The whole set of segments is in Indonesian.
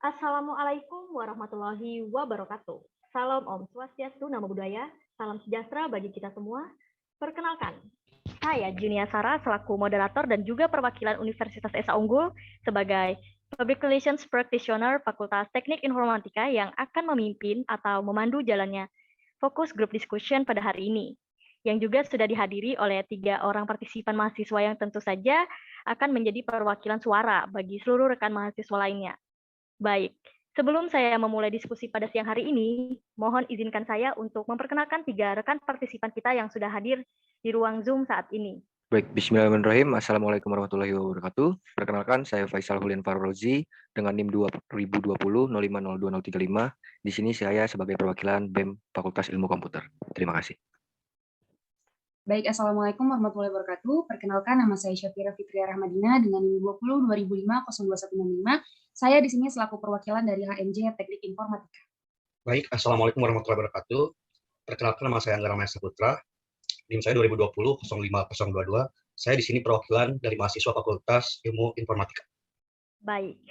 Assalamualaikum warahmatullahi wabarakatuh. Salam Om Swastiastu, Namo Buddhaya, salam sejahtera bagi kita semua. Perkenalkan, saya Junia Sara selaku moderator dan juga perwakilan Universitas Esa Unggul sebagai Public Relations Practitioner Fakultas Teknik Informatika yang akan memimpin atau memandu jalannya fokus group discussion pada hari ini, yang juga sudah dihadiri oleh 3 orang partisipan mahasiswa yang tentu saja akan menjadi perwakilan suara bagi seluruh rekan mahasiswa lainnya. Baik, sebelum saya memulai diskusi pada siang hari ini, mohon izinkan saya untuk memperkenalkan 3 rekan partisipan kita yang sudah hadir di ruang Zoom saat ini. Baik, bismillahirrahmanirrahim. Assalamualaikum warahmatullahi wabarakatuh. Perkenalkan, saya Faisal Hulian Farrozi dengan NIM 2020 050235. Di sini saya sebagai perwakilan BEM Fakultas Ilmu Komputer. Terima kasih. Baik, Assalamualaikum warahmatullahi wabarakatuh. Perkenalkan, nama saya Syafira Fitria Rahmadina dengan NIM 20 2005 02165. Saya di sini selaku perwakilan dari HMJ Teknik Informatika. Baik, Assalamualaikum warahmatullahi wabarakatuh. Perkenalkan, nama saya Anggara Maesa Putra. NIM saya 2020 05022. Saya di sini perwakilan dari mahasiswa Fakultas Ilmu Informatika. Baik,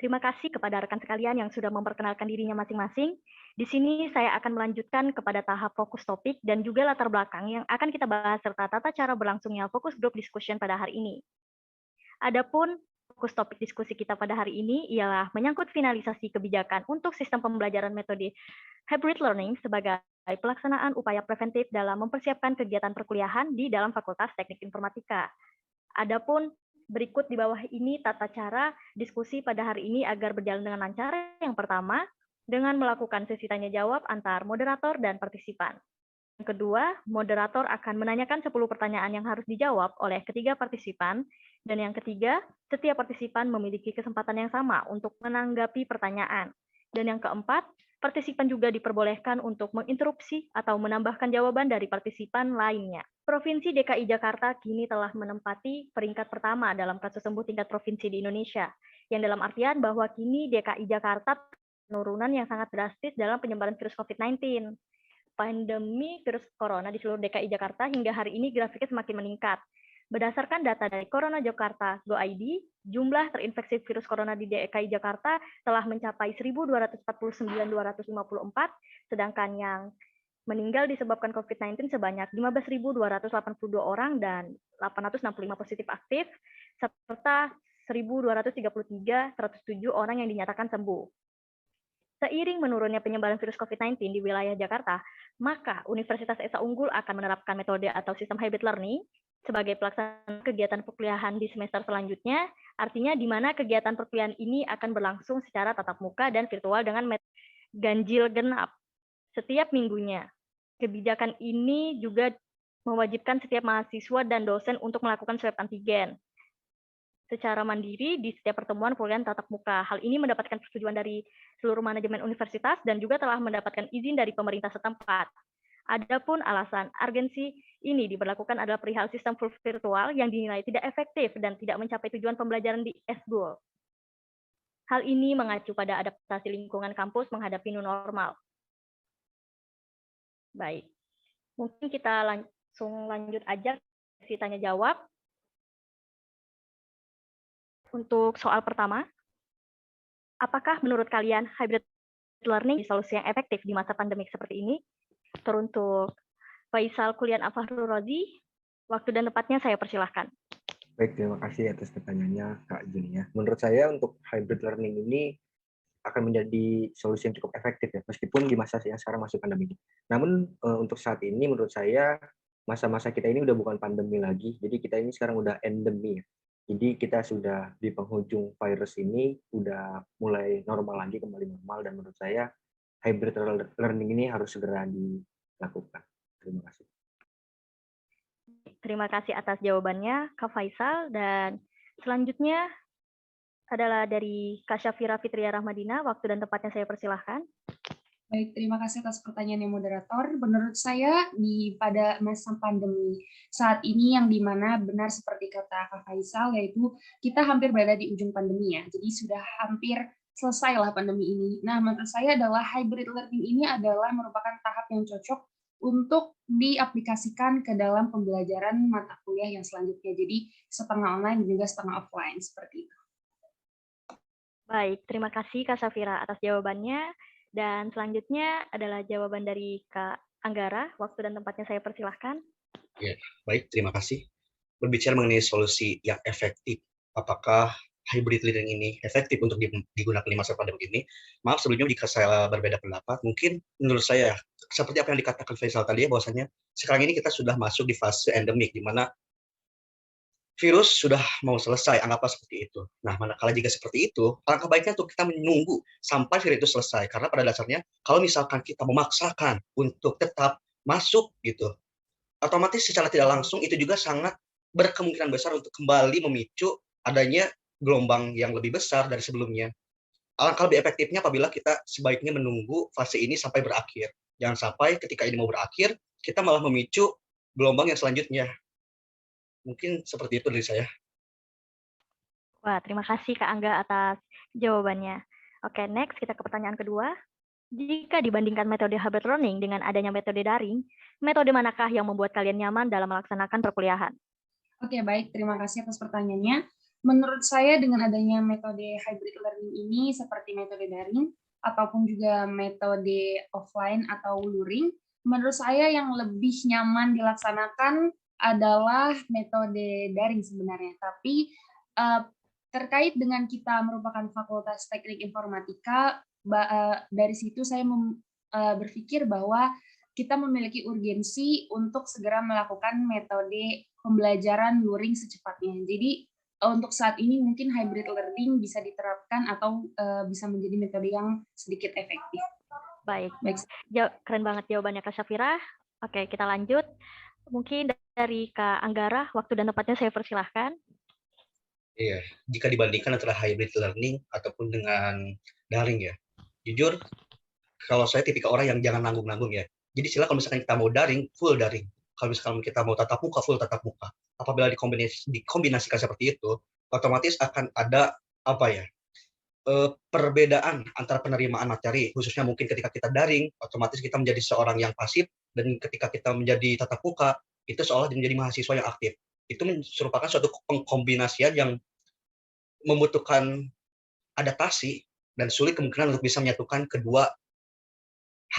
terima kasih kepada rekan sekalian yang sudah memperkenalkan dirinya masing-masing. Di sini saya akan melanjutkan kepada tahap fokus topik dan juga latar belakang yang akan kita bahas serta tata cara berlangsungnya fokus group discussion pada hari ini. Adapun fokus topik diskusi kita pada hari ini ialah menyangkut finalisasi kebijakan untuk sistem pembelajaran metode hybrid learning sebagai pelaksanaan upaya preventif dalam mempersiapkan kegiatan perkuliahan di dalam Fakultas Teknik Informatika. Adapun berikut di bawah ini tata cara diskusi pada hari ini agar berjalan dengan lancar. Yang pertama, dengan melakukan sesi tanya jawab antar moderator dan partisipan. Yang kedua, moderator akan menanyakan 10 pertanyaan yang harus dijawab oleh ketiga partisipan. Dan yang ketiga, setiap partisipan memiliki kesempatan yang sama untuk menanggapi pertanyaan. Dan yang keempat, partisipan juga diperbolehkan untuk menginterupsi atau menambahkan jawaban dari partisipan lainnya. Provinsi DKI Jakarta kini telah menempati peringkat pertama dalam kasus sembuh tingkat provinsi di Indonesia, yang dalam artian bahwa kini DKI Jakarta penurunan yang sangat drastis dalam penyebaran virus COVID-19. Pandemi virus corona di seluruh DKI Jakarta hingga hari ini grafiknya semakin meningkat. Berdasarkan data dari Corona Jakarta Go.id, jumlah terinfeksi virus corona di DKI Jakarta telah mencapai 1.249.254, sedangkan yang meninggal disebabkan COVID-19 sebanyak 15.282 orang dan 865 positif aktif, serta 1.233.107 orang yang dinyatakan sembuh. Seiring menurunnya penyebaran virus COVID-19 di wilayah Jakarta, maka Universitas Esa Unggul akan menerapkan metode atau sistem hybrid learning sebagai pelaksanaan kegiatan perkuliahan di semester selanjutnya, artinya di mana kegiatan perkuliahan ini akan berlangsung secara tatap muka dan virtual dengan metode ganjil genap setiap minggunya. Kebijakan ini juga mewajibkan setiap mahasiswa dan dosen untuk melakukan swab antigen secara mandiri di setiap pertemuan perkuliahan tatap muka. Hal ini mendapatkan persetujuan dari seluruh manajemen universitas dan juga telah mendapatkan izin dari pemerintah setempat. Adapun alasan urgensi ini diberlakukan adalah perihal sistem full virtual yang dinilai tidak efektif dan tidak mencapai tujuan pembelajaran di S2. Hal ini mengacu pada adaptasi lingkungan kampus menghadapi new normal. Baik, mungkin kita langsung lanjut aja sesi tanya jawab. Untuk soal pertama, apakah menurut kalian hybrid learning solusi yang efektif di masa pandemik seperti ini? Teruntuk Faisal Kulian Afahru Rozi, waktu dan tempatnya saya persilahkan. Baik, terima kasih atas pertanyaannya Kak Junia. Menurut saya untuk hybrid learning ini akan menjadi solusi yang cukup efektif ya, meskipun di masa yang sekarang masih pandemi. Namun untuk saat ini menurut saya masa-masa kita ini udah bukan pandemi lagi, jadi kita ini sekarang udah endemi ya. Jadi kita sudah di penghujung virus ini, udah mulai normal lagi, kembali normal, dan menurut saya hybrid learning ini harus segera dilakukan. Terima kasih. Terima kasih atas jawabannya, Kak Faisal. Dan selanjutnya adalah dari Kak Syafira Fitria Rahmadina. Waktu dan tempatnya saya persilahkan. Baik, terima kasih atas pertanyaannya moderator. Menurut saya pada masa pandemi saat ini yang dimana benar seperti kata Kak Faisal, yaitu kita hampir berada di ujung pandemi ya. Jadi sudah hampir selesai lah pandemi ini. Nah, menurut saya adalah hybrid learning ini adalah merupakan tahap yang cocok untuk diaplikasikan ke dalam pembelajaran mata kuliah yang selanjutnya. Jadi setengah online dan juga setengah offline seperti itu. Baik, terima kasih Kak Safira atas jawabannya. Dan selanjutnya adalah jawaban dari Kak Anggara. Waktu dan tempatnya saya persilahkan. Ya, baik, terima kasih. Berbicara mengenai solusi yang efektif, apakah hybrid learning ini efektif untuk digunakan di masa pandemi ini? Maaf sebelumnya jika saya berbeda pendapat, mungkin menurut saya, seperti apa yang dikatakan Faisal tadi ya, bahwasanya sekarang ini kita sudah masuk di fase endemik, di mana virus sudah mau selesai, anggaplah seperti itu. Nah, manakala jika seperti itu, alangkah baiknya untuk kita menunggu sampai virus itu selesai. Karena pada dasarnya, kalau misalkan kita memaksakan untuk tetap masuk gitu, otomatis secara tidak langsung itu juga sangat berkemungkinan besar untuk kembali memicu adanya gelombang yang lebih besar dari sebelumnya. Alangkah lebih efektifnya apabila kita sebaiknya menunggu fase ini sampai berakhir. Jangan sampai ketika ini mau berakhir, kita malah memicu gelombang yang selanjutnya. Mungkin seperti itu dari saya. Wah, terima kasih Kak Angga atas jawabannya. Oke, next kita ke pertanyaan kedua. Jika dibandingkan metode hybrid learning dengan adanya metode daring, metode manakah yang membuat kalian nyaman dalam melaksanakan perkuliahan? Oke, baik. Terima kasih atas pertanyaannya. Menurut saya dengan adanya metode hybrid learning ini seperti metode daring ataupun juga metode offline atau luring, menurut saya yang lebih nyaman dilaksanakan adalah metode daring sebenarnya. Tapi terkait dengan kita merupakan Fakultas Teknik Informatika, dari situ saya berpikir bahwa kita memiliki urgensi untuk segera melakukan metode pembelajaran luring secepatnya. Jadi untuk saat ini mungkin hybrid learning bisa diterapkan atau bisa menjadi metode yang sedikit efektif. Baik. Keren banget jawabannya Kak Syafira. Oke, kita lanjut. Mungkin dari Kak Anggara, waktu dan tempatnya saya persilahkan. Iya, jika dibandingkan antara hybrid learning ataupun dengan daring ya, jujur kalau saya tipikal orang yang jangan nanggung-nanggung ya. Jadi kalau misalkan kita mau daring, full daring. Kalau misalkan kita mau tatap muka, full tatap muka. Apabila dikombinasikan seperti itu, otomatis akan ada apa ya? Perbedaan antara penerimaan materi, khususnya mungkin ketika kita daring, otomatis kita menjadi seorang yang pasif, dan ketika kita menjadi tatap muka, itu seolah menjadi mahasiswa yang aktif. Itu merupakan suatu pengkombinasian yang membutuhkan adaptasi dan sulit kemungkinan untuk bisa menyatukan kedua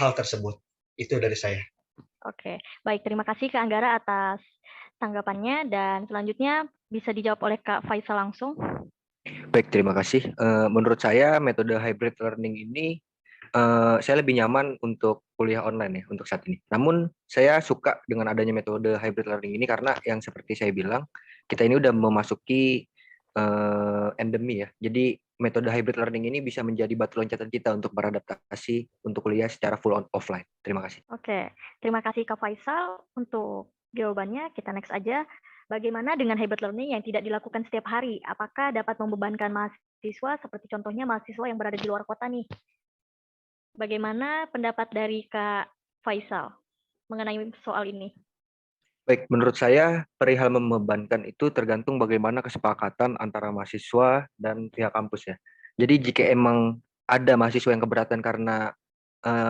hal tersebut. Itu dari saya. Oke, baik. Terima kasih Kak Anggara atas tanggapannya. Dan selanjutnya bisa dijawab oleh Kak Faisal langsung. Baik, terima kasih. Menurut saya metode hybrid learning ini saya lebih nyaman untuk kuliah online ya untuk saat ini. Namun saya suka dengan adanya metode hybrid learning ini karena yang seperti saya bilang, kita ini udah memasuki endemi ya. Jadi metode hybrid learning ini bisa menjadi batu loncatan kita untuk beradaptasi untuk kuliah secara full offline. Terima kasih. Oke, terima kasih Kak Faisal untuk jawabannya. Kita next aja. Bagaimana dengan hybrid learning yang tidak dilakukan setiap hari? Apakah dapat membebankan mahasiswa seperti contohnya mahasiswa yang berada di luar kota nih? Bagaimana pendapat dari Kak Faisal mengenai soal ini? Baik, menurut saya perihal membebankan itu tergantung bagaimana kesepakatan antara mahasiswa dan pihak kampus ya. Jadi jika emang ada mahasiswa yang keberatan karena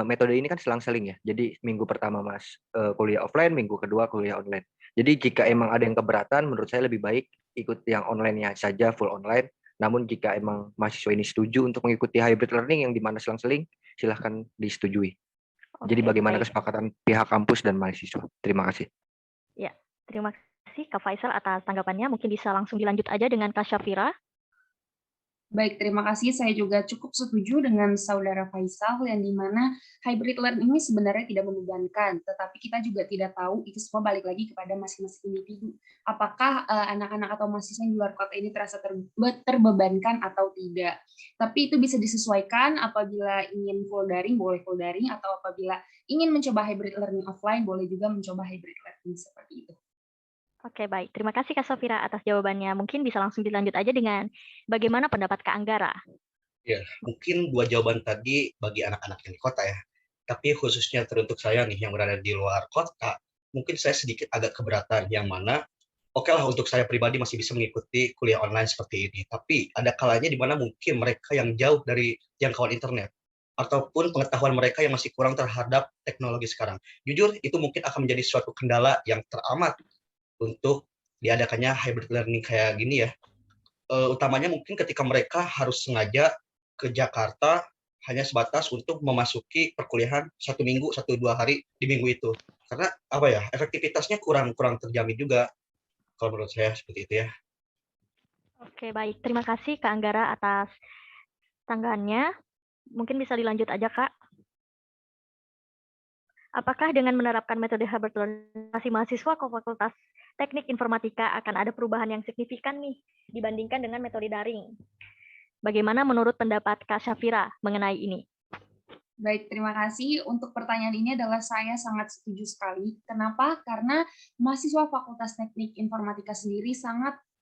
metode ini kan selang-seling ya. Jadi minggu pertama kuliah offline, minggu kedua kuliah online. Jadi jika emang ada yang keberatan, menurut saya lebih baik ikut yang online-nya saja, full online. Namun jika emang mahasiswa ini setuju untuk mengikuti hybrid learning yang di mana selang-seling, silahkan disetujui. Jadi bagaimana kesepakatan pihak kampus dan mahasiswa. Terima kasih. Ya, terima kasih Kak Faisal atas tanggapannya. Mungkin bisa langsung dilanjut aja dengan Kak Syafira. Baik, terima kasih. Saya juga cukup setuju dengan Saudara Faisal yang dimana hybrid learning ini sebenarnya tidak membebankan, tetapi kita juga tidak tahu itu semua balik lagi kepada masing-masing individu. Apakah anak-anak atau mahasiswa yang di luar kota ini terasa terbebankan atau tidak. Tapi itu bisa disesuaikan apabila ingin full daring, boleh full daring, atau apabila ingin mencoba hybrid learning offline, boleh juga mencoba hybrid learning seperti itu. Oke, baik. Terima kasih Kak Safira atas jawabannya. Mungkin bisa langsung dilanjut aja dengan bagaimana pendapat Kak Anggara. Ya, mungkin dua jawaban tadi bagi anak-anak yang di kota ya. Tapi khususnya teruntuk saya nih yang berada di luar kota, mungkin saya sedikit agak keberatan yang mana oke lah untuk saya pribadi masih bisa mengikuti kuliah online seperti ini. Tapi ada kalanya di mana mungkin mereka yang jauh dari jangkauan internet ataupun pengetahuan mereka yang masih kurang terhadap teknologi sekarang. Jujur, itu mungkin akan menjadi suatu kendala yang teramat untuk diadakannya hybrid learning kayak gini ya. Utamanya mungkin ketika mereka harus sengaja ke Jakarta hanya sebatas untuk memasuki perkuliahan 1 minggu, 1-2 hari di minggu itu. Karena apa ya, efektivitasnya kurang terjamin juga kalau menurut saya seperti itu ya. Oke, baik. Terima kasih Kak Anggara atas tanggapannya. Mungkin bisa dilanjut aja, Kak. Apakah dengan menerapkan metode hybrid learning, mahasiswa ke Fakultas Teknik Informatika akan ada perubahan yang signifikan nih dibandingkan dengan metode daring? Bagaimana menurut pendapat Kak Syafira mengenai ini? Baik, terima kasih. Untuk pertanyaan ini adalah saya sangat setuju sekali. Kenapa? Karena mahasiswa Fakultas Teknik Informatika sendiri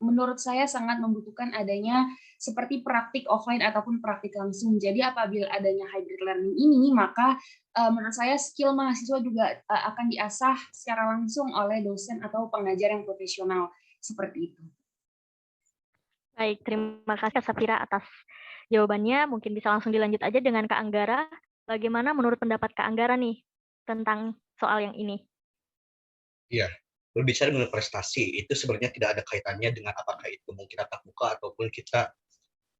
menurut saya sangat membutuhkan adanya seperti praktik offline ataupun praktik langsung. Jadi apabila adanya hybrid learning ini, maka menurut saya skill mahasiswa juga akan diasah secara langsung oleh dosen atau pengajar yang profesional. Seperti itu. Baik, terima kasih Kak Syafira atas jawabannya. Mungkin bisa langsung dilanjut aja dengan Kak Anggara. Bagaimana menurut pendapat Kak Anggara nih tentang soal yang ini? Iya, berbicara mengenai prestasi itu sebenarnya tidak ada kaitannya dengan apakah itu mungkin tatap muka ataupun kita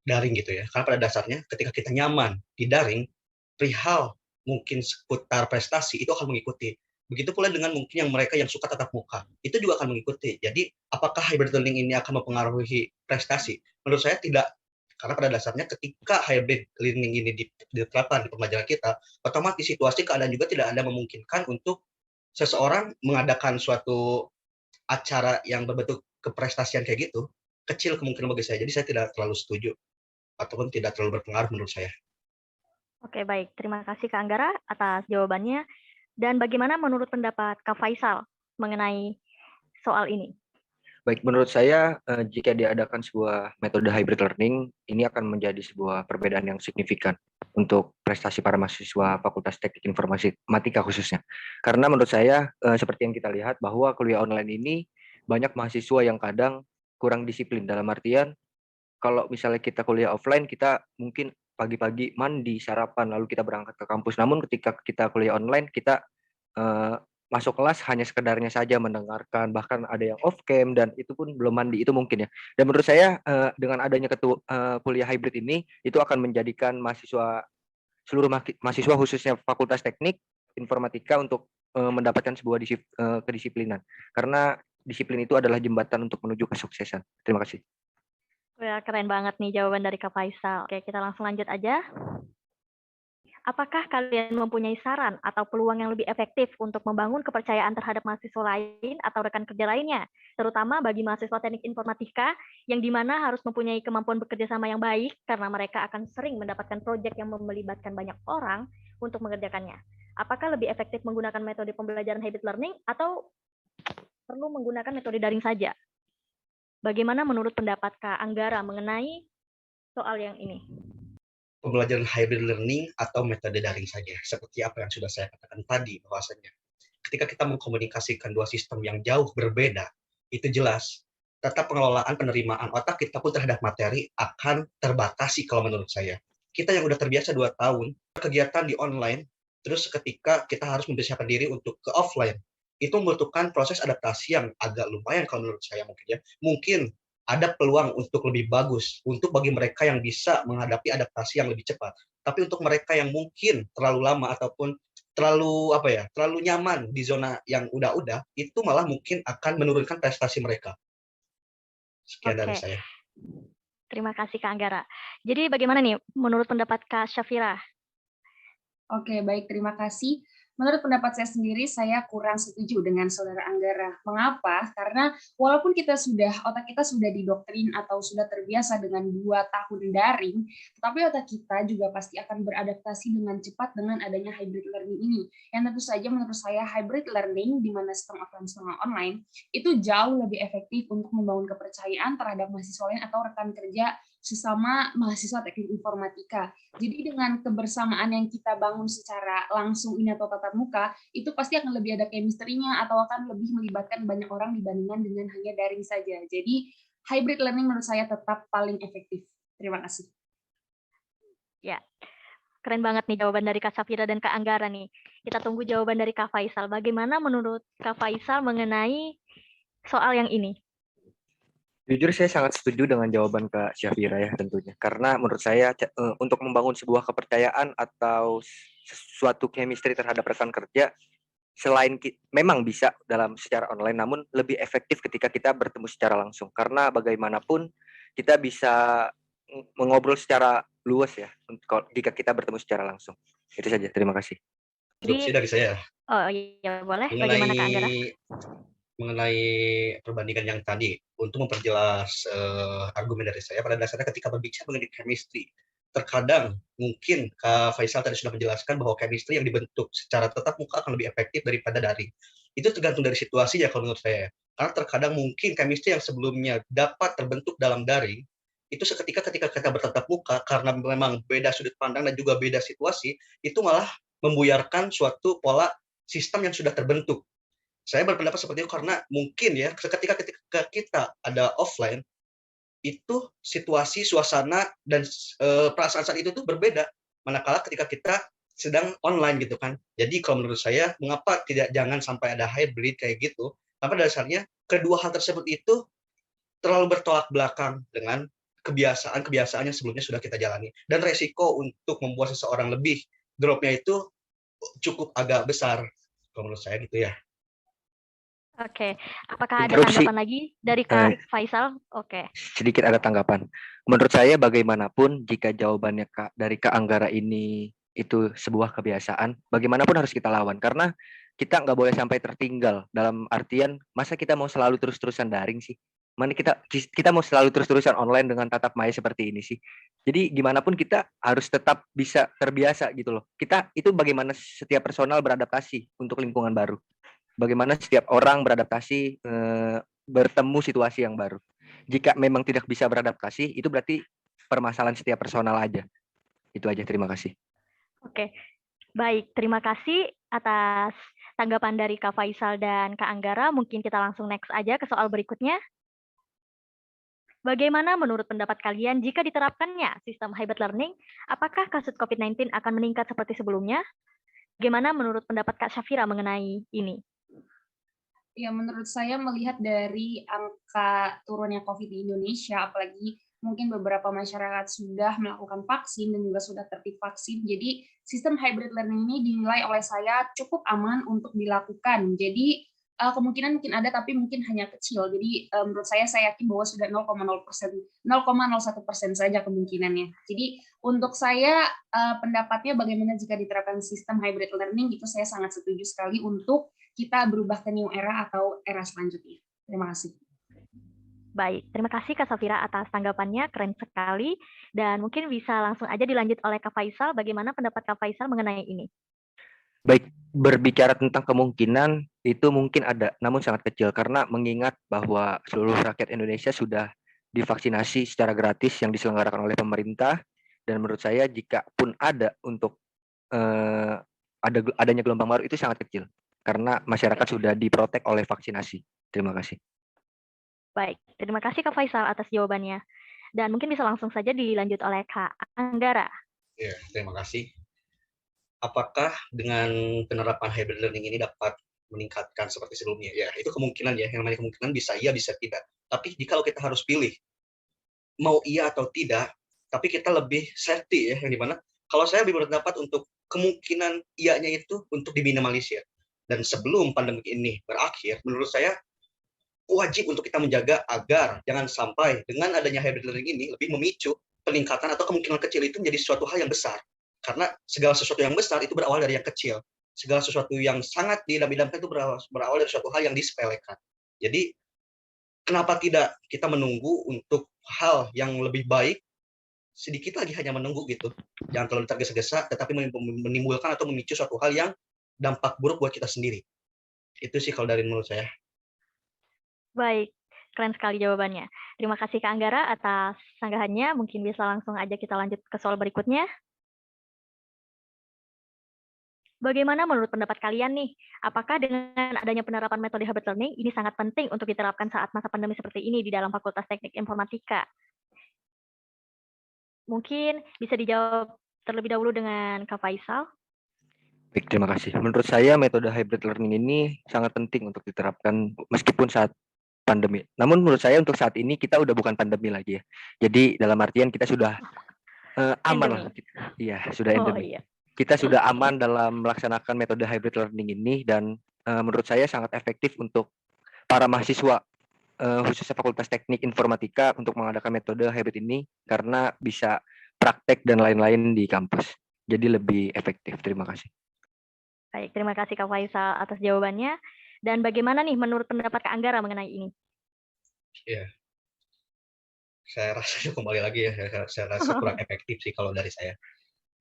daring gitu ya. Karena pada dasarnya ketika kita nyaman di daring, perihal mungkin seputar prestasi itu akan mengikuti. Begitu pula dengan mungkin yang mereka yang suka tatap muka, itu juga akan mengikuti. Jadi apakah hybrid learning ini akan mempengaruhi prestasi? Menurut saya tidak. Karena pada dasarnya ketika hybrid learning ini diterapkan di pembelajaran kita, otomatis situasi keadaan juga tidak ada memungkinkan untuk seseorang mengadakan suatu acara yang berbentuk keprestasian kayak gitu, kecil kemungkinan bagi saya. Jadi saya tidak terlalu setuju ataupun tidak terlalu berpengaruh menurut saya. Oke, baik. Terima kasih Kak Anggara atas jawabannya. Dan bagaimana menurut pendapat Kak Faisal mengenai soal ini? Baik, menurut saya jika diadakan sebuah metode hybrid learning, ini akan menjadi sebuah perbedaan yang signifikan untuk prestasi para mahasiswa Fakultas Teknik Informatika khususnya. Karena menurut saya seperti yang kita lihat bahwa kuliah online ini banyak mahasiswa yang kadang kurang disiplin, dalam artian kalau misalnya kita kuliah offline, kita mungkin pagi-pagi mandi, sarapan, lalu kita berangkat ke kampus. Namun ketika kita kuliah online, kita masuk kelas hanya sekedarnya saja mendengarkan, bahkan ada yang off cam dan itu pun belum mandi, itu mungkin ya. Dan menurut saya dengan adanya kuliah hybrid ini, itu akan menjadikan seluruh mahasiswa khususnya Fakultas Teknik Informatika untuk mendapatkan sebuah kedisiplinan. Karena disiplin itu adalah jembatan untuk menuju kesuksesan. Terima kasih. Ya, keren banget nih jawaban dari Kak Faisal. Oke, kita langsung lanjut aja. Apakah kalian mempunyai saran atau peluang yang lebih efektif untuk membangun kepercayaan terhadap mahasiswa lain atau rekan kerja lainnya, terutama bagi mahasiswa teknik informatika yang dimana harus mempunyai kemampuan bekerja sama yang baik karena mereka akan sering mendapatkan proyek yang melibatkan banyak orang untuk mengerjakannya. Apakah lebih efektif menggunakan metode pembelajaran hybrid learning atau perlu menggunakan metode daring saja? Bagaimana menurut pendapat Kak Anggara mengenai soal yang ini? Pembelajaran hybrid learning atau metode daring saja. Seperti apa yang sudah saya katakan tadi, bahwasanya ketika kita mengkomunikasikan dua sistem yang jauh berbeda, itu jelas tetap pengelolaan penerimaan otak kita pun terhadap materi akan terbatasi kalau menurut saya. Kita yang udah terbiasa 2 tahun kegiatan di online, terus ketika kita harus mempersiapkan diri untuk ke offline, itu membutuhkan proses adaptasi yang agak lumayan kalau menurut saya mungkin ya. Mungkin ada peluang untuk lebih bagus untuk bagi mereka yang bisa menghadapi adaptasi yang lebih cepat. Tapi untuk mereka yang mungkin terlalu lama ataupun terlalu nyaman di zona yang udah-udah, itu malah mungkin akan menurunkan prestasi mereka. Sekian dari Oke. saya. Terima kasih Kak Anggara. Jadi bagaimana nih menurut pendapat Kak Syafira? Oke, baik. Terima kasih. Menurut pendapat saya sendiri, saya kurang setuju dengan Saudara Anggara. Mengapa? Karena walaupun otak kita sudah didoktrin atau sudah terbiasa dengan 2 tahun daring, tetapi otak kita juga pasti akan beradaptasi dengan cepat dengan adanya hybrid learning ini. Yang tentu saja menurut saya hybrid learning, di mana setengah offline, setengah online, itu jauh lebih efektif untuk membangun kepercayaan terhadap mahasiswa lain atau rekan kerja sesama mahasiswa teknik informatika. Jadi dengan kebersamaan yang kita bangun secara langsung ini atau tatap muka, itu pasti akan lebih ada chemistry-nya atau akan lebih melibatkan banyak orang dibandingkan dengan hanya daring saja. Jadi hybrid learning menurut saya tetap paling efektif. Terima kasih. Ya, keren banget nih jawaban dari Kak Syafira dan Kak Anggara nih. Kita tunggu jawaban dari Kak Faisal. Bagaimana menurut Kak Faisal mengenai soal yang ini? Jujur saya sangat setuju dengan jawaban Kak Syafira ya tentunya. Karena menurut saya untuk membangun sebuah kepercayaan atau suatu chemistry terhadap rekan kerja memang bisa dalam secara online, namun lebih efektif ketika kita bertemu secara langsung. Karena bagaimanapun kita bisa mengobrol secara luas ya jika kita bertemu secara langsung. Itu saja. Terima kasih. Instruksi dari saya Oh iya boleh. Bagaimana Kak Anggara? mengenai perbandingan yang tadi, untuk memperjelas argumen dari saya, pada dasarnya ketika berbicara mengenai chemistry, terkadang mungkin Kak Faisal tadi sudah menjelaskan bahwa chemistry yang dibentuk secara tatap muka akan lebih efektif daripada daring. Itu tergantung dari situasi ya kalau menurut saya. Karena terkadang mungkin chemistry yang sebelumnya dapat terbentuk dalam daring, itu seketika ketika kita bertatap muka, karena memang beda sudut pandang dan juga beda situasi, itu malah membuyarkan suatu pola sistem yang sudah terbentuk. Saya berpendapat seperti itu karena mungkin ya ketika kita ada offline, itu situasi, suasana, dan perasaan saat itu tuh berbeda. Manakala ketika kita sedang online gitu kan. Jadi kalau menurut saya, mengapa jangan sampai ada hybrid kayak gitu? Karena dasarnya kedua hal tersebut itu terlalu bertolak belakang dengan kebiasaan yang sebelumnya sudah kita jalani. Dan resiko untuk membuat seseorang lebih dropnya itu cukup agak besar. Kalau menurut saya gitu ya. Oke, apakah ada Interupsi. tanggapan lagi dari Kak Faisal? Oke. Sedikit ada tanggapan. Menurut saya bagaimanapun jika jawabannya dari Kak Anggara ini itu sebuah kebiasaan, bagaimanapun harus kita lawan. Karena kita nggak boleh sampai tertinggal. Dalam artian, masa kita mau selalu terus-terusan daring sih? Mana kita mau selalu terus-terusan online dengan tatap maya seperti ini sih? Jadi gimana pun kita harus tetap bisa terbiasa gitu loh. Kita itu bagaimana setiap personal beradaptasi untuk lingkungan baru. Bagaimana setiap orang beradaptasi bertemu situasi yang baru. Jika memang tidak bisa beradaptasi, itu berarti permasalahan setiap personal aja. Itu aja, terima kasih. Oke, baik. Terima kasih atas tanggapan dari Kak Faisal dan Kak Anggara. Mungkin kita langsung next aja ke soal berikutnya. Bagaimana menurut pendapat kalian jika diterapkannya sistem hybrid learning, apakah kasus COVID-19 akan meningkat seperti sebelumnya? Bagaimana menurut pendapat Kak Syafira mengenai ini? Ya, menurut saya melihat dari angka turunnya COVID di Indonesia, apalagi mungkin beberapa masyarakat sudah melakukan vaksin dan juga sudah tertib vaksin. Jadi sistem hybrid learning ini dinilai oleh saya cukup aman untuk dilakukan. Jadi kemungkinan mungkin ada, tapi mungkin hanya kecil. Jadi menurut saya yakin bahwa sudah 0,01% saja kemungkinannya. Jadi untuk saya pendapatnya bagaimana jika diterapkan sistem hybrid learning, itu saya sangat setuju sekali untuk kita berubah ke new era atau era selanjutnya. Terima kasih. Baik, terima kasih Kak Syafira atas tanggapannya, keren sekali. Dan mungkin bisa langsung aja dilanjut oleh Kak Faisal, bagaimana pendapat Kak Faisal mengenai ini? Baik, berbicara tentang kemungkinan itu mungkin ada, namun sangat kecil karena mengingat bahwa seluruh rakyat Indonesia sudah divaksinasi secara gratis yang diselenggarakan oleh pemerintah, dan menurut saya jika pun ada untuk adanya gelombang baru itu sangat kecil karena masyarakat sudah diprotek oleh vaksinasi. Terima kasih. Baik, terima kasih Kak Faisal atas jawabannya. Dan mungkin bisa langsung saja dilanjut oleh Kak Anggara. Ya, terima kasih. Apakah dengan penerapan hybrid learning ini dapat meningkatkan seperti sebelumnya? Ya, itu kemungkinan ya. Yang namanya kemungkinan bisa iya, bisa tidak. Tapi kalau kita harus pilih, mau iya atau tidak, tapi kita lebih safety ya, yang dimana kalau saya lebih berpendapat untuk kemungkinan iyanya itu untuk diminimalisir. Dan sebelum pandemi ini berakhir, menurut saya wajib untuk kita menjaga agar jangan sampai dengan adanya hybrid learning ini lebih memicu peningkatan atau kemungkinan kecil itu menjadi suatu hal yang besar. Karena segala sesuatu yang besar itu berawal dari yang kecil. Segala sesuatu yang sangat diidam-idamkan itu berawal dari suatu hal yang disepelekan. Jadi, kenapa tidak kita menunggu untuk hal yang lebih baik, sedikit lagi hanya menunggu gitu. Jangan terlalu tergesa-gesa, tetapi menimbulkan atau memicu suatu hal yang dampak buruk buat kita sendiri. Itu sih kalau dari menurut saya. Baik, keren sekali jawabannya. Terima kasih Kak Anggara atas sanggahannya. Mungkin bisa langsung aja kita lanjut ke soal berikutnya. Bagaimana menurut pendapat kalian nih? Apakah dengan adanya penerapan metode hybrid learning ini sangat penting untuk diterapkan saat masa pandemi seperti ini di dalam Fakultas Teknik Informatika? Mungkin bisa dijawab terlebih dahulu dengan Kak Faisal. Baik, terima kasih. Menurut saya metode hybrid learning ini sangat penting untuk diterapkan meskipun saat pandemi. Namun menurut saya untuk saat ini kita udah bukan pandemi lagi ya. Jadi dalam artian kita sudah aman lah. Iya, sudah endemi. Iya. Kita sudah aman dalam melaksanakan metode hybrid learning ini dan menurut saya sangat efektif untuk para mahasiswa khususnya Fakultas Teknik Informatika untuk mengadakan metode hybrid ini karena bisa praktek dan lain-lain di kampus. Jadi lebih efektif. Terima kasih. Baik, terima kasih Kak Faisal atas jawabannya. Dan bagaimana nih menurut pendapat Kak Anggara mengenai ini? Ya, saya rasa kembali lagi ya, saya rasa kurang efektif sih kalau dari saya.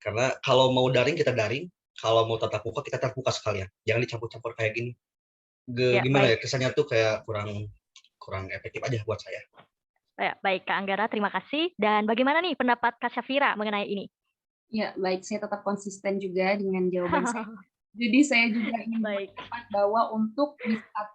Karena kalau mau daring kita daring, kalau mau tatap muka kita tatap muka sekalian. Jangan dicampur-campur kayak gini. Gimana ya, kesannya tuh kayak kurang efektif aja buat saya. Ya, baik Kak Anggara, terima kasih. Dan bagaimana nih pendapat Kak Syafira mengenai ini? Ya, baik, saya tetap konsisten juga dengan jawaban saya. Jadi saya juga ingin berpendapat bahwa untuk di saat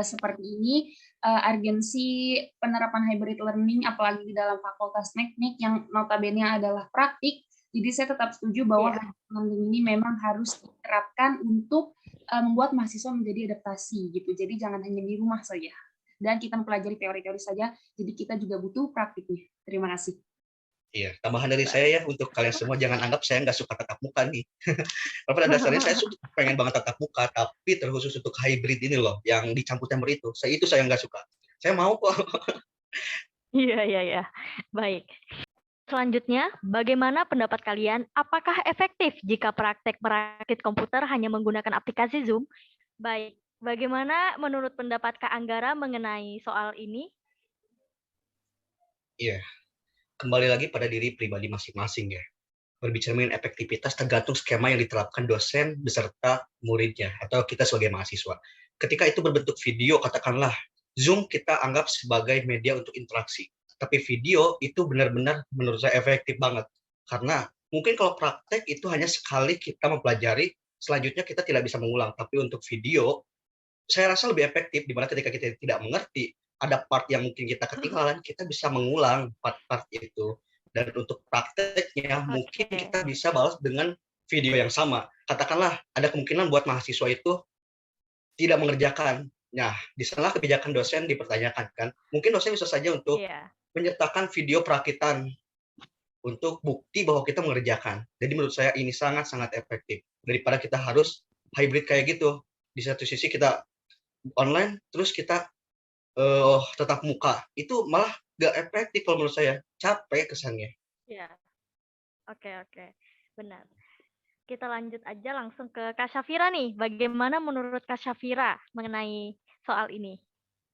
seperti ini, urgensi penerapan hybrid learning, apalagi di dalam fakultas teknik yang notabene adalah praktik, jadi saya tetap setuju bahwa hybrid learning ini memang harus diterapkan untuk membuat mahasiswa menjadi adaptasi gitu. Jadi jangan hanya di rumah saja. Dan kita mempelajari teori-teori saja, jadi kita juga butuh praktiknya. Terima kasih. Iya, tambahan dari saya ya, untuk kalian semua jangan anggap saya nggak suka tatap muka nih. Karena pada dasarnya saya pengen banget tatap muka, tapi terkhusus untuk hybrid ini loh, yang dicampur-campur itu saya nggak suka. Saya mau kok. Iya. Baik. Selanjutnya, bagaimana pendapat kalian? Apakah efektif jika praktek merakit komputer hanya menggunakan aplikasi Zoom? Baik, bagaimana menurut pendapat Kak Anggara mengenai soal ini? Iya, kembali lagi pada diri pribadi masing-masing ya. Berbicara mengenai efektivitas tergantung skema yang diterapkan dosen beserta muridnya atau kita sebagai mahasiswa. Ketika itu berbentuk video, katakanlah Zoom kita anggap sebagai media untuk interaksi. Tapi video itu benar-benar menurut saya efektif banget. Karena mungkin kalau praktek itu hanya sekali kita mempelajari, selanjutnya kita tidak bisa mengulang. Tapi untuk video, saya rasa lebih efektif, dimana ketika kita tidak mengerti, ada part yang mungkin kita ketinggalan, kita bisa mengulang part-part itu. Dan untuk prakteknya, mungkin kita bisa balas dengan video yang sama. Katakanlah, ada kemungkinan buat mahasiswa itu tidak mengerjakan. Nah, di sana kebijakan dosen dipertanyakan, kan? Mungkin dosen bisa saja untuk menyertakan video perakitan untuk bukti bahwa kita mengerjakan. Jadi menurut saya ini sangat-sangat efektif. Daripada kita harus hybrid kayak gitu. Di satu sisi kita online, terus kita tetap muka, itu malah gak efektif kalau menurut saya, capek kesannya. Ya, oke, benar. Kita lanjut aja langsung ke Kak Syafira nih, bagaimana menurut Kak Syafira mengenai soal ini?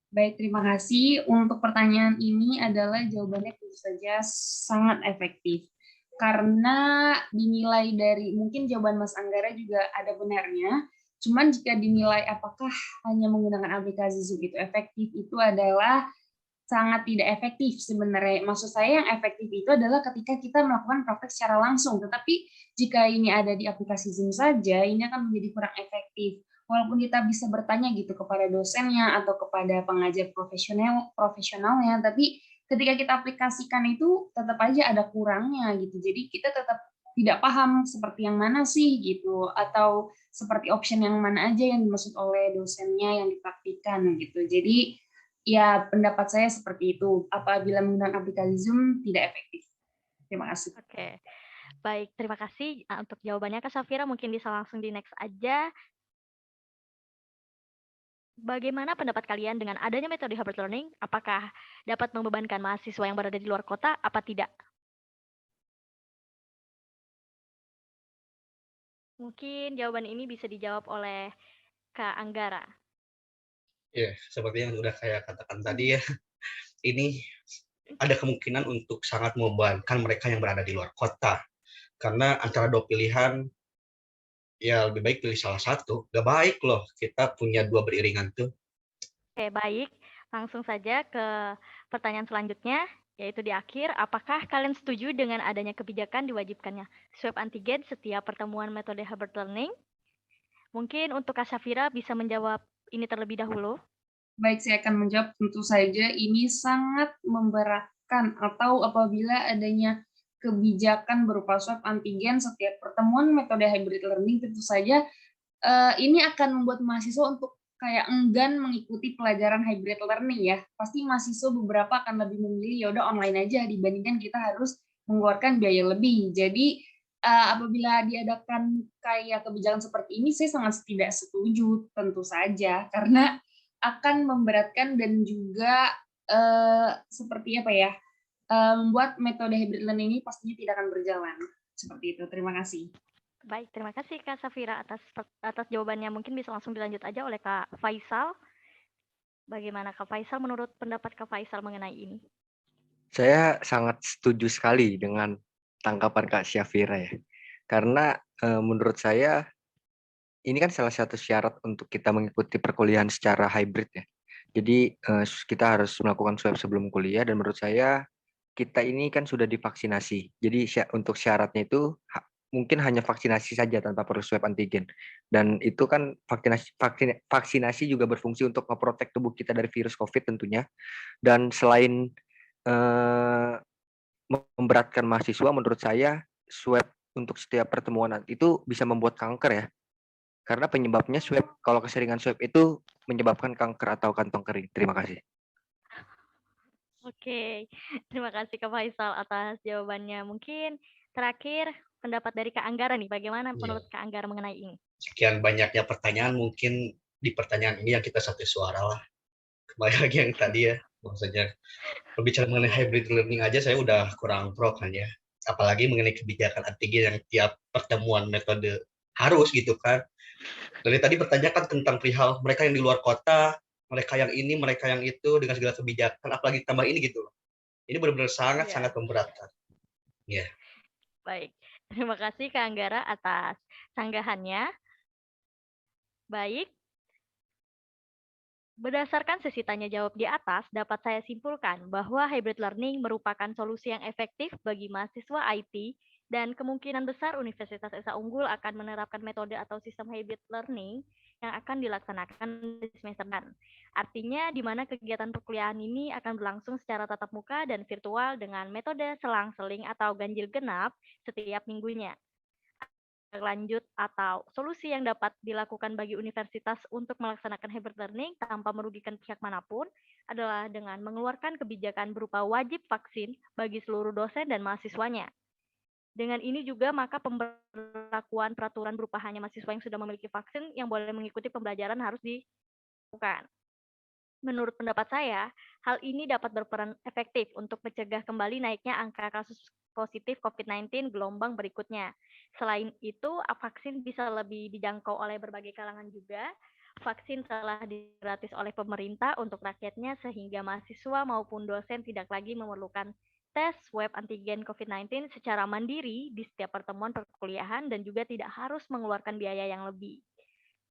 Baik, terima kasih. Untuk pertanyaan ini adalah jawabannya tentu saja sangat efektif. Karena dinilai dari, mungkin jawaban Mas Anggara juga ada benarnya, cuman jika dinilai apakah hanya menggunakan aplikasi Zoom itu efektif, itu adalah sangat tidak efektif sebenarnya. Maksud saya yang efektif itu adalah ketika kita melakukan praktek secara langsung. Tetapi jika ini ada di aplikasi Zoom saja, ini akan menjadi kurang efektif. Walaupun kita bisa bertanya gitu kepada dosennya atau kepada pengajar profesionalnya, tapi ketika kita aplikasikan itu tetap aja ada kurangnya gitu. Jadi kita tetap tidak paham seperti yang mana sih gitu, atau seperti option yang mana aja yang dimaksud oleh dosennya yang dipraktikkan gitu. Jadi ya pendapat saya seperti itu. Apabila menggunakan aplikasi Zoom tidak efektif. Terima kasih. Oke, baik, terima kasih untuk jawabannya Kak Syafira. Mungkin bisa langsung di next aja. Bagaimana pendapat kalian dengan adanya metode hybrid learning? Apakah dapat membebankan mahasiswa yang berada di luar kota, apa tidak? Mungkin jawaban ini bisa dijawab oleh Kak Anggara. Ya, seperti yang sudah saya katakan tadi ya, ini ada kemungkinan untuk sangat membebankan mereka yang berada di luar kota. Karena antara dua pilihan, ya lebih baik pilih salah satu. Gak baik loh kita punya dua beriringan tuh. Oke, baik. Langsung saja ke pertanyaan selanjutnya, yaitu di akhir, apakah kalian setuju dengan adanya kebijakan diwajibkannya swab antigen setiap pertemuan metode hybrid learning? Mungkin untuk Kak Syafira bisa menjawab ini terlebih dahulu. Baik, saya akan menjawab. Tentu saja ini sangat memberatkan, atau apabila adanya kebijakan berupa swab antigen setiap pertemuan metode hybrid learning, tentu saja ini akan membuat mahasiswa untuk kayak enggan mengikuti pelajaran hybrid learning ya. Pasti mahasiswa beberapa akan lebih memilih ya udah online aja dibandingkan kita harus mengeluarkan biaya lebih. Jadi apabila diadakan kayak kebijakan seperti ini, saya sangat tidak setuju tentu saja karena akan memberatkan dan juga seperti apa ya, membuat metode hybrid learning ini pastinya tidak akan berjalan. Seperti itu. Terima kasih. Baik, terima kasih Kak Safira atas jawabannya. Mungkin bisa langsung dilanjut aja oleh Kak Faisal. Bagaimana Kak Faisal, menurut pendapat Kak Faisal mengenai ini? Saya sangat setuju sekali dengan tanggapan Kak Syafira ya. Karena menurut saya ini kan salah satu syarat untuk kita mengikuti perkuliahan secara hybrid ya. Jadi kita harus melakukan swab sebelum kuliah dan menurut saya kita ini kan sudah divaksinasi. Jadi untuk syaratnya itu mungkin hanya vaksinasi saja tanpa perlu swab antigen. Dan itu kan vaksinasi juga berfungsi untuk memprotek tubuh kita dari virus COVID tentunya. Dan selain memberatkan mahasiswa, menurut saya swab untuk setiap pertemuan itu bisa membuat kanker ya. Karena penyebabnya swab, kalau keseringan swab itu menyebabkan kanker atau kantong kering. Terima kasih. Oke, terima kasih Kak Faisal atas jawabannya. Mungkin terakhir pendapat dari Kak Anggara nih, bagaimana menurut Kak Anggara mengenai ini? Sekian banyaknya pertanyaan, mungkin di pertanyaan ini yang kita satu suara lah. Kembali lagi yang tadi ya, maksudnya berbicara mengenai hybrid learning aja saya udah kurang pro kan ya. Apalagi mengenai kebijakan antigen yang tiap pertemuan metode harus gitu kan. Dari tadi bertanyakan tentang perihal mereka yang di luar kota, mereka yang ini, mereka yang itu, dengan segala kebijakan, apalagi tambah ini gitu loh. Ini benar-benar sangat-sangat memberatkan. Ya. Baik, terima kasih Kak Anggara atas sanggahannya. Baik, berdasarkan sesi tanya jawab di atas, dapat saya simpulkan bahwa hybrid learning merupakan solusi yang efektif bagi mahasiswa IT dan kemungkinan besar Universitas Esa Unggul akan menerapkan metode atau sistem hybrid learning yang akan dilaksanakan di semester depan. Artinya, di mana kegiatan perkuliahan ini akan berlangsung secara tatap muka dan virtual dengan metode selang-seling atau ganjil genap setiap minggunya. Lanjut atau solusi yang dapat dilakukan bagi universitas untuk melaksanakan hybrid learning tanpa merugikan pihak manapun adalah dengan mengeluarkan kebijakan berupa wajib vaksin bagi seluruh dosen dan mahasiswanya. Dengan ini juga maka pemberlakuan peraturan berupa hanya mahasiswa yang sudah memiliki vaksin yang boleh mengikuti pembelajaran harus dilakukan. Menurut pendapat saya, hal ini dapat berperan efektif untuk mencegah kembali naiknya angka kasus positif COVID-19 gelombang berikutnya. Selain itu, vaksin bisa lebih dijangkau oleh berbagai kalangan juga. Vaksin telah gratis oleh pemerintah untuk rakyatnya sehingga mahasiswa maupun dosen tidak lagi memerlukan tes swab antigen COVID-19 secara mandiri di setiap pertemuan perkuliahan dan juga tidak harus mengeluarkan biaya yang lebih.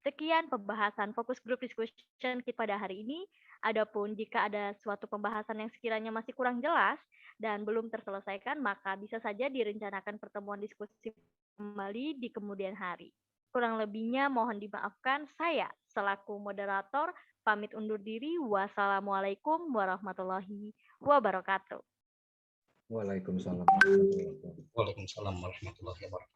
Sekian pembahasan fokus group discussion kita pada hari ini. Adapun jika ada suatu pembahasan yang sekiranya masih kurang jelas dan belum terselesaikan, maka bisa saja direncanakan pertemuan diskusi kembali di kemudian hari. Kurang lebihnya mohon dimaafkan. Saya selaku moderator pamit undur diri. Wassalamualaikum warahmatullahi wabarakatuh. Waalaikumsalam. Waalaikumsalam warahmatullahi wabarakatuh.